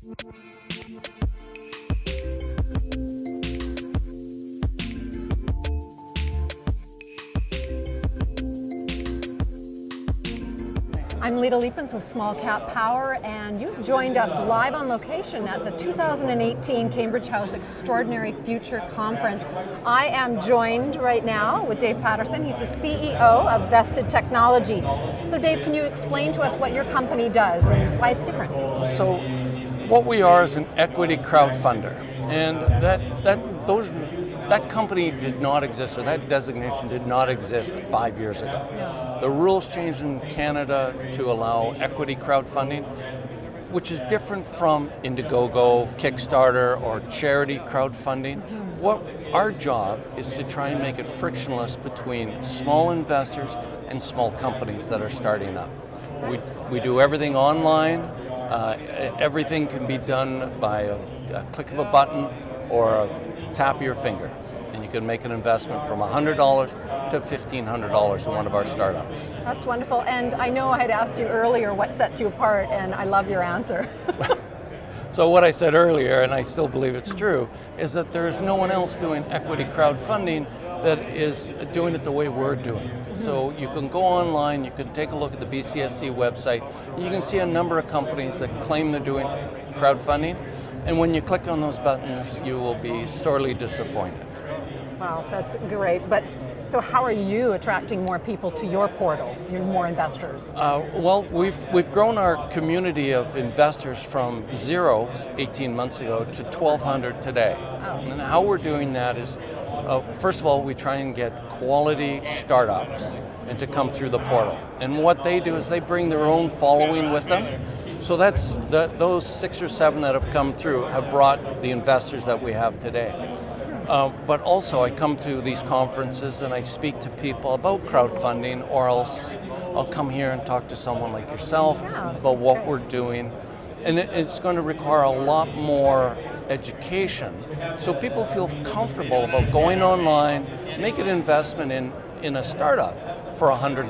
I'm Lita Leapins with SmallCapPower, and you've joined us live on location at the 2018 Cambridge House Extraordinary Future Conference. I am joined right now with Dave Patterson. He's the CEO of Vested Technology. So Dave, can you explain to us what your company does and why it's different? So what we are is an equity crowdfunder, and that company did not exist, or that designation did not exist 5 years ago. No. The rules changed in Canada to allow equity crowdfunding, which is different from Indiegogo, Kickstarter, or charity crowdfunding. What our job is to try and make it frictionless between small investors and small companies that are starting up. We do everything online. Everything can be done by a click of a button or a tap of your finger. And you can make an investment from $100 to $1,500 in one of our startups. That's wonderful. And I know I had asked you earlier what sets you apart, and I love your answer. So what I said earlier, and I still believe it's true, is that there is no one else doing equity crowdfunding that is doing it the way we're doing it. So you can go online, you can take a look at the BCSC website, and you can see a number of companies that claim they're doing crowdfunding, and when you click on those buttons, you will be sorely disappointed. Wow, that's great. But so how are you attracting more people to your portal, more investors? Well, we've grown our community of investors from 0 18 months ago to 1,200 today. Oh. And how we're doing that is, first of all, we try and get quality startups and to come through the portal. And what they do is they bring their own following with them. So that's those 6 or 7 that have come through have brought the investors that we have today. But also I come to these conferences and I speak to people about crowdfunding, or I'll come here and talk to someone like yourself about what we're doing. And it's going to require a lot more education, so people feel comfortable about going online, make an investment in a startup for $100.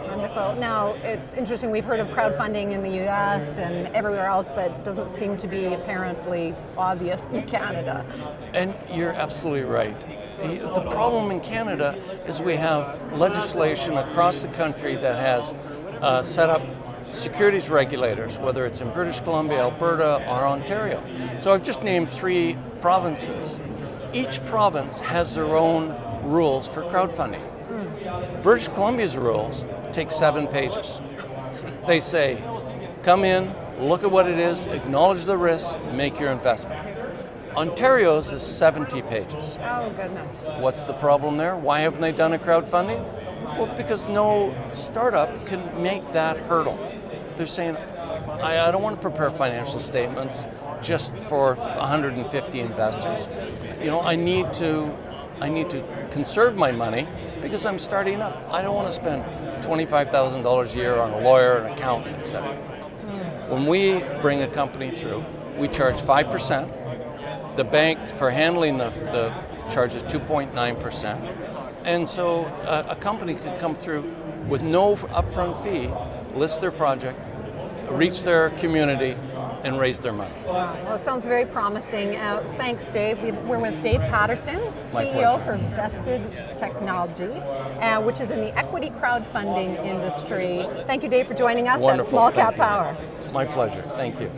Wonderful. Now, it's interesting, we've heard of crowdfunding in the US and everywhere else, but it doesn't seem to be apparently obvious in Canada. And you're absolutely right. The problem in Canada is we have legislation across the country that has set up securities regulators, whether it's in British Columbia, Alberta, or Ontario. So I've just named 3 provinces. Each province has their own rules for crowdfunding. British Columbia's rules take 7 pages. They say, come in, look at what it is, acknowledge the risk, make your investment. Ontario's is 70 pages. Oh, goodness. What's the problem there? Why haven't they done a crowdfunding? Well, because no startup can make that hurdle. They're saying, I don't want to prepare financial statements just for 150 investors. You know, I need to conserve my money because I'm starting up. I don't want to spend $25,000 a year on a lawyer, an accountant, etc. When we bring a company through, we charge 5%. The bank for handling the charge is 2.9%. And so a company can come through with no upfront fee, list their project, reach their community, and raise their money. Well, it sounds very promising. Thanks, Dave. We're with Dave Patterson, CEO for Vested Technology, which is in the equity crowdfunding industry. Thank you, Dave, for joining us. Wonderful. At SmallCapPower. My pleasure. Thank you.